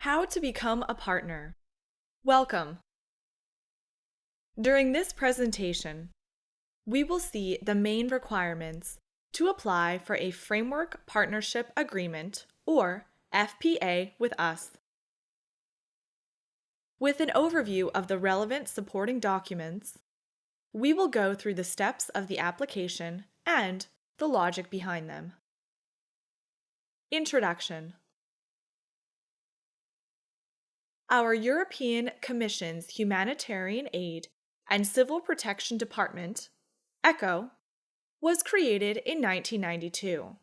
How to become a partner. Welcome. During this presentation, we will see the main requirements to apply for a Framework Partnership Agreement, or FPA, with us. With an overview of the relevant supporting documents, we will go through the steps of the application and the logic behind them. Introduction. Our European Commission's Humanitarian Aid and Civil Protection Department, ECHO, was created in 1992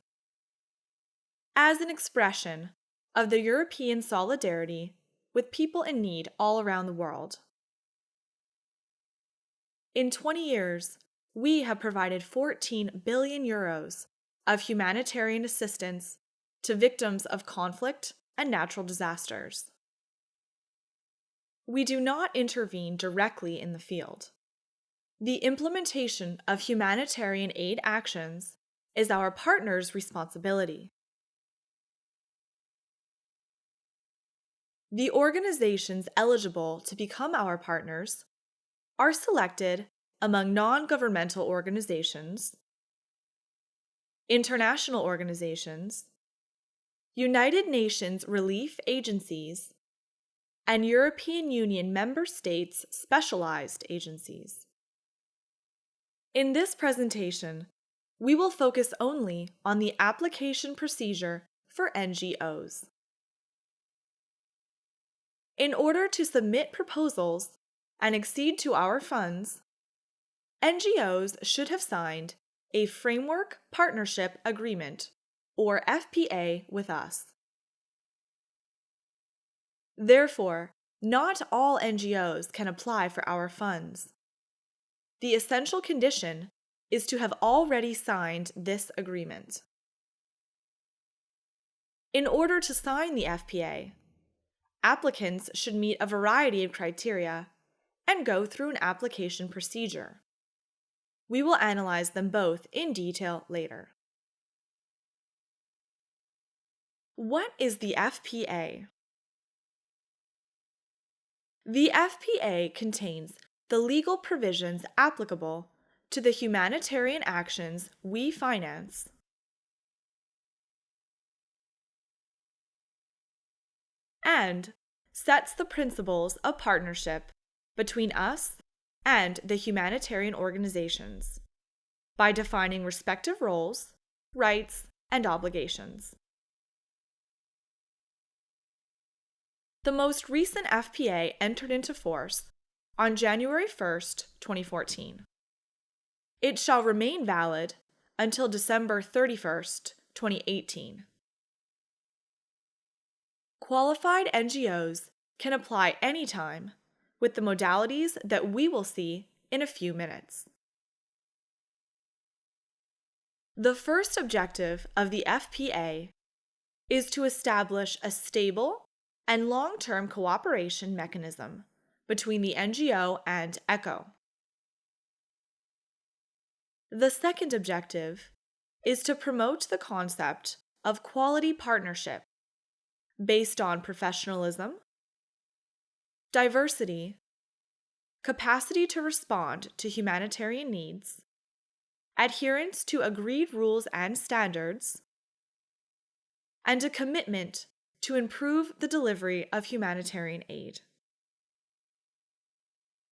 as an expression of the European solidarity with people in need all around the world. In 20 years, we have provided 14 billion euros of humanitarian assistance to victims of conflict and natural disasters. We do not intervene directly in the field. The implementation of humanitarian aid actions is our partners' responsibility. The organizations eligible to become our partners are selected among non-governmental organizations, international organizations, United Nations relief agencies, and European Union member states' specialized agencies. In this presentation, we will focus only on the application procedure for NGOs. In order to submit proposals and accede to our funds, NGOs should have signed a Framework Partnership Agreement, or FPA, with us. Therefore, not all NGOs can apply for our funds. The essential condition is to have already signed this agreement. In order to sign the FPA, applicants should meet a variety of criteria and go through an application procedure. We will analyze them both in detail later. What is the FPA? The FPA contains the legal provisions applicable to the humanitarian actions we finance. And sets the principles of partnership between us and the humanitarian organizations by defining respective roles, rights, and obligations. The most recent FPA entered into force on January 1st, 2014. It shall remain valid until December 31st, 2018. Qualified NGOs can apply anytime with the modalities that we will see in a few minutes. The first objective of the FPA is to establish a stable and long-term cooperation mechanism between the NGO and ECHO. The second objective is to promote the concept of quality partnership based on professionalism, diversity, capacity to respond to humanitarian needs, adherence to agreed rules and standards, and a commitment to improve the delivery of humanitarian aid.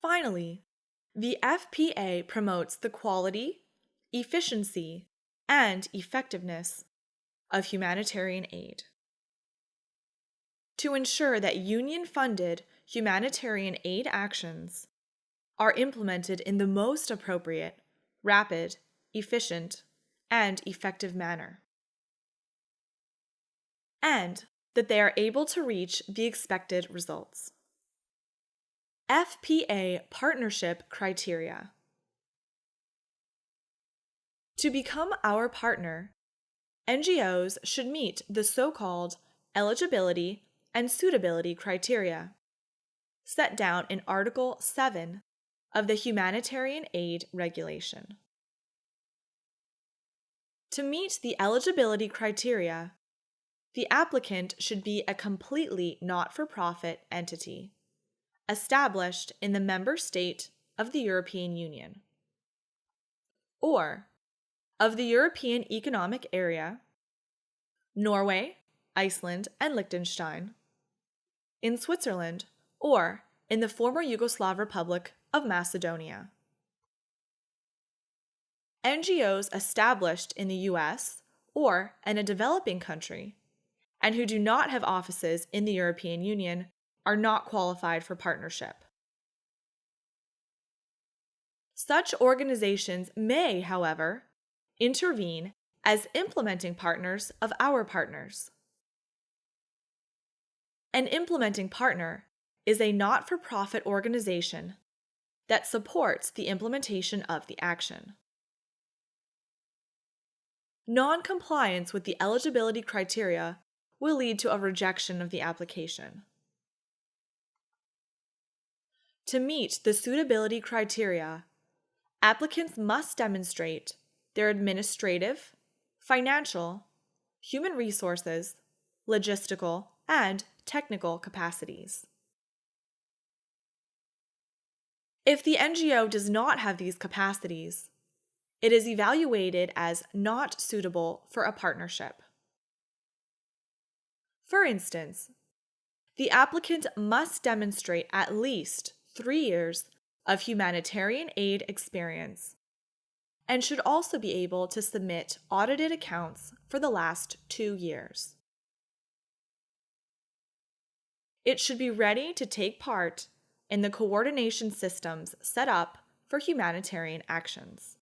Finally, the FPA promotes the quality, efficiency, and effectiveness of humanitarian aid. To ensure that union-funded humanitarian aid actions are implemented in the most appropriate, rapid, efficient, and effective manner, and that they are able to reach the expected results. FPA Partnership Criteria. To become our partner, NGOs should meet the so-called eligibility and suitability criteria set down in Article 7 of the Humanitarian Aid Regulation. To meet the eligibility criteria, the applicant should be a completely not-for-profit entity, established in the member state of the European Union, or of the European Economic Area, Norway, Iceland, and Liechtenstein, in Switzerland, or in the former Yugoslav Republic of Macedonia. NGOs established in the US or in a developing country and who do not have offices in the European Union are not qualified for partnership. Such organizations may, however, intervene as implementing partners of our partners. An implementing partner is a not-for-profit organization that supports the implementation of the action. Non-compliance with the eligibility criteria will lead to a rejection of the application. To meet the suitability criteria, applicants must demonstrate their administrative, financial, human resources, logistical, and technical capacities. If the NGO does not have these capacities, it is evaluated as not suitable for a partnership. For instance, the applicant must demonstrate at least 3 years of humanitarian aid experience and should also be able to submit audited accounts for the last 2 years. It should be ready to take part in the coordination systems set up for humanitarian actions.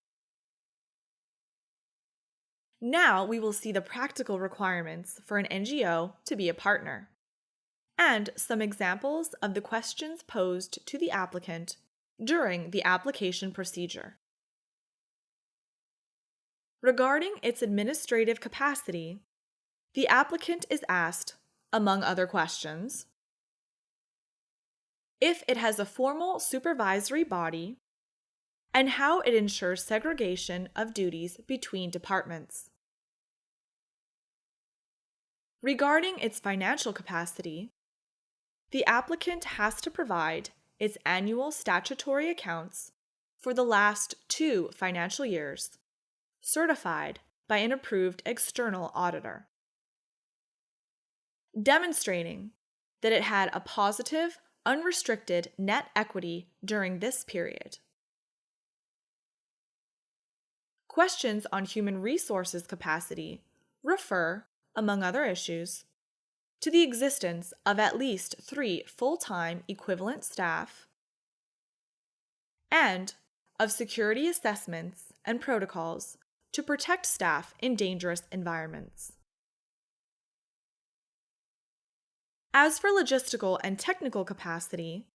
Now we will see the practical requirements for an NGO to be a partner, and some examples of the questions posed to the applicant during the application procedure. Regarding its administrative capacity, the applicant is asked, among other questions, if it has a formal supervisory body and how it ensures segregation of duties between departments. Regarding its financial capacity, the applicant has to provide its annual statutory accounts for the last 2 financial years, certified by an approved external auditor, demonstrating that it had a positive, unrestricted net equity during this period. Questions on human resources capacity refer, among other issues, to the existence of at least 3 full-time equivalent staff and of security assessments and protocols to protect staff in dangerous environments. As for logistical and technical capacity,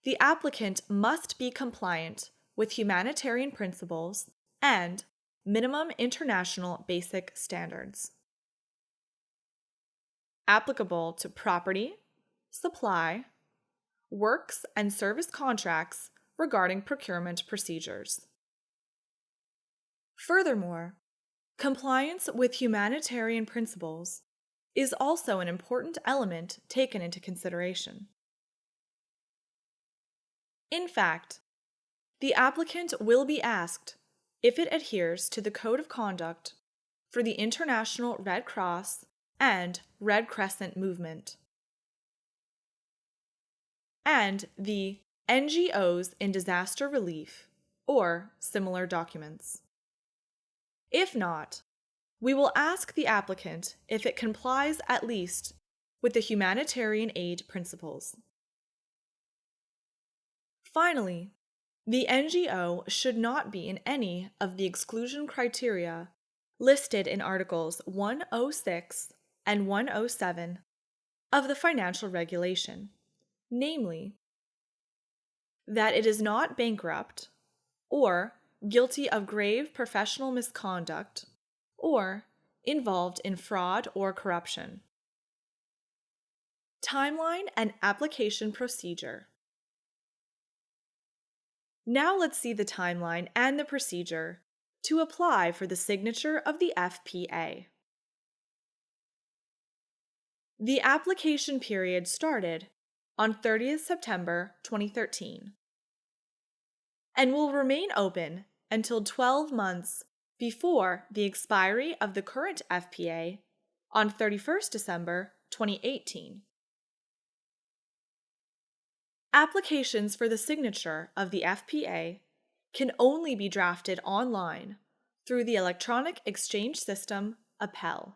the applicant must be compliant with humanitarian principles and minimum international basic standards, applicable to property, supply, works, and service contracts regarding procurement procedures. Furthermore, compliance with humanitarian principles is also an important element taken into consideration. In fact, the applicant will be asked if it adheres to the Code of Conduct for the International Red Cross and Red Crescent movement, and the NGOs in Disaster Relief, or similar documents. If not, we will ask the applicant if it complies at least with the humanitarian aid principles. Finally, the NGO should not be in any of the exclusion criteria listed in Articles 106 and 107 of the Financial Regulation, namely, that it is not bankrupt, or guilty of grave professional misconduct, or involved in fraud or corruption. Timeline and application procedure. Now let's see the timeline and the procedure to apply for the signature of the FPA. The application period started on 30th September 2013 and will remain open until 12 months before the expiry of the current FPA on 31st December 2018. Applications for the signature of the FPA can only be drafted online through the electronic exchange system APEL.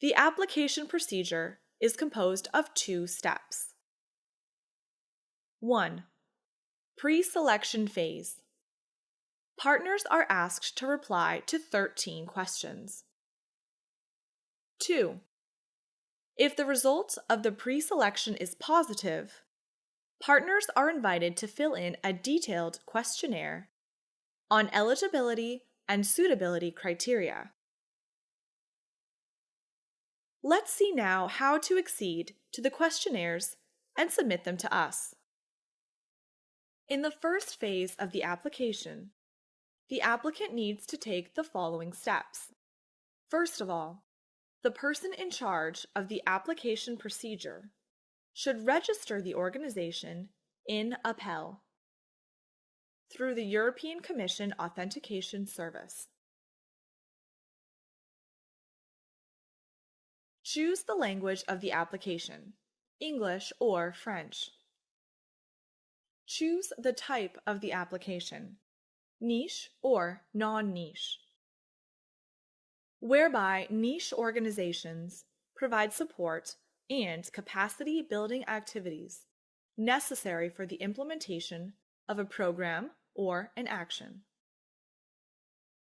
The application procedure is composed of 2 steps. 1. Pre-selection phase. Partners are asked to reply to 13 questions. 2. If the result of the pre-selection is positive, partners are invited to fill in a detailed questionnaire on eligibility and suitability criteria. Let's see now how to accede to the questionnaires and submit them to us. In the first phase of the application, the applicant needs to take the following steps. First of all, the person in charge of the application procedure should register the organization in APEL through the European Commission Authentication Service. Choose the language of the application, English or French. Choose the type of the application, niche or non-niche, whereby niche organizations provide support and capacity building activities necessary for the implementation of a program or an action.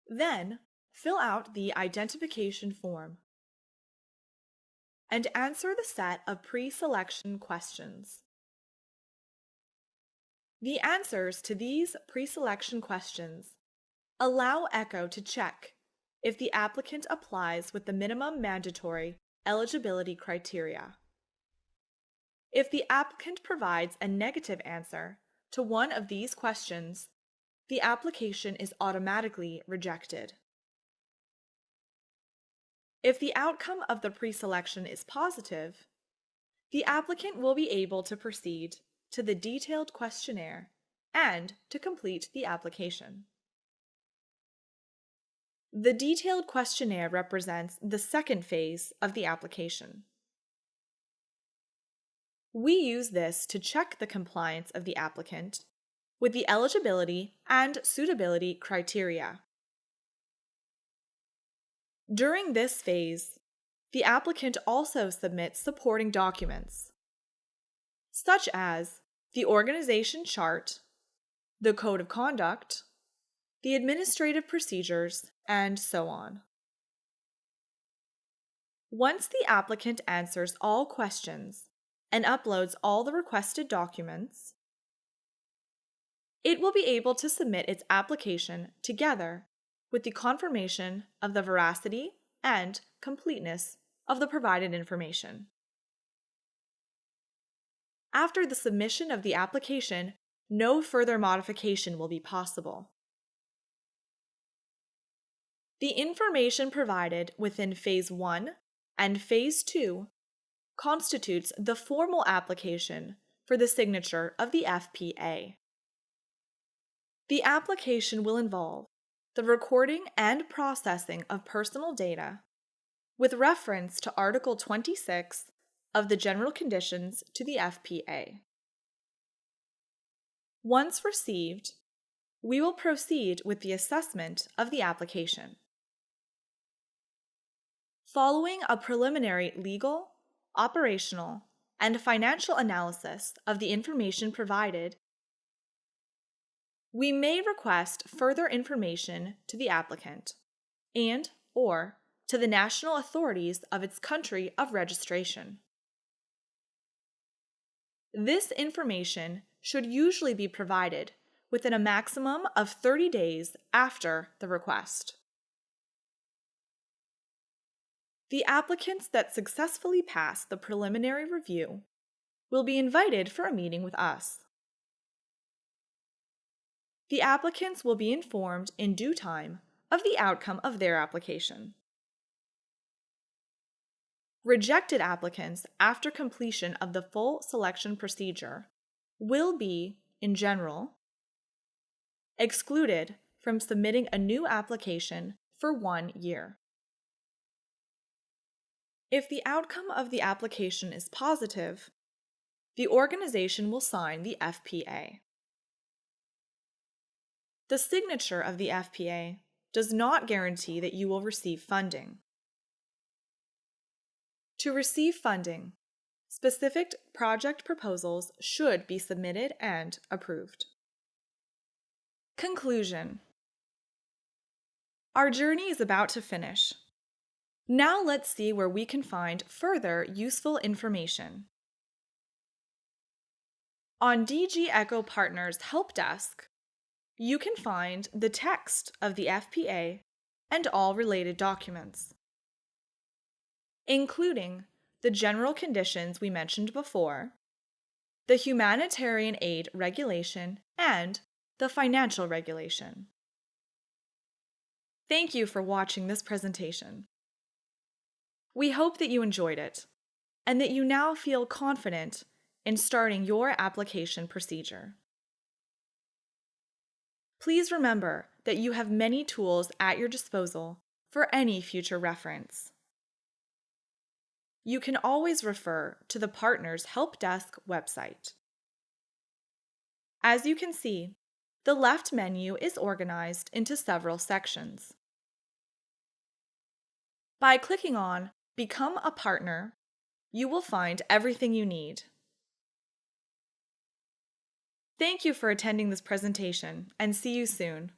Then, fill out the identification form and answer the set of pre-selection questions. The answers to these pre-selection questions allow ECHO to check if the applicant applies with the minimum mandatory eligibility criteria. If the applicant provides a negative answer to one of these questions, the application is automatically rejected. If the outcome of the pre-selection is positive, the applicant will be able to proceed to the detailed questionnaire and to complete the application. The detailed questionnaire represents the second phase of the application. We use this to check the compliance of the applicant with the eligibility and suitability criteria. During this phase, the applicant also submits supporting documents, such as the organization chart, the code of conduct, the administrative procedures, and so on. Once the applicant answers all questions and uploads all the requested documents, it will be able to submit its application together with the confirmation of the veracity and completeness of the provided information. After the submission of the application, no further modification will be possible. The information provided within Phase 1 and Phase 2 constitutes the formal application for the signature of the FPA. The application will involve the recording and processing of personal data with reference to Article 26 of the General Conditions to the FPA. Once received, we will proceed with the assessment of the application. Following a preliminary legal, operational, and financial analysis of the information provided, we may request further information to the applicant and/or to the national authorities of its country of registration. This information should usually be provided within a maximum of 30 days after the request. The applicants that successfully pass the preliminary review will be invited for a meeting with us. The applicants will be informed in due time of the outcome of their application. Rejected applicants after completion of the full selection procedure will be, in general, excluded from submitting a new application for 1 year. If the outcome of the application is positive, the organization will sign the FPA. The signature of the FPA does not guarantee that you will receive funding. To receive funding, specific project proposals should be submitted and approved. Conclusion. Our journey is about to finish. Now let's see where we can find further useful information. On DG Echo Partners Help Desk, you can find the text of the FPA and all related documents, including the general conditions we mentioned before, the humanitarian aid regulation, and the financial regulation. Thank you for watching this presentation. We hope that you enjoyed it and that you now feel confident in starting your application procedure. Please remember that you have many tools at your disposal for any future reference. You can always refer to the Partners Help Desk website. As you can see, the left menu is organized into several sections. By clicking on Become a Partner, you will find everything you need. Thank you for attending this presentation, and see you soon.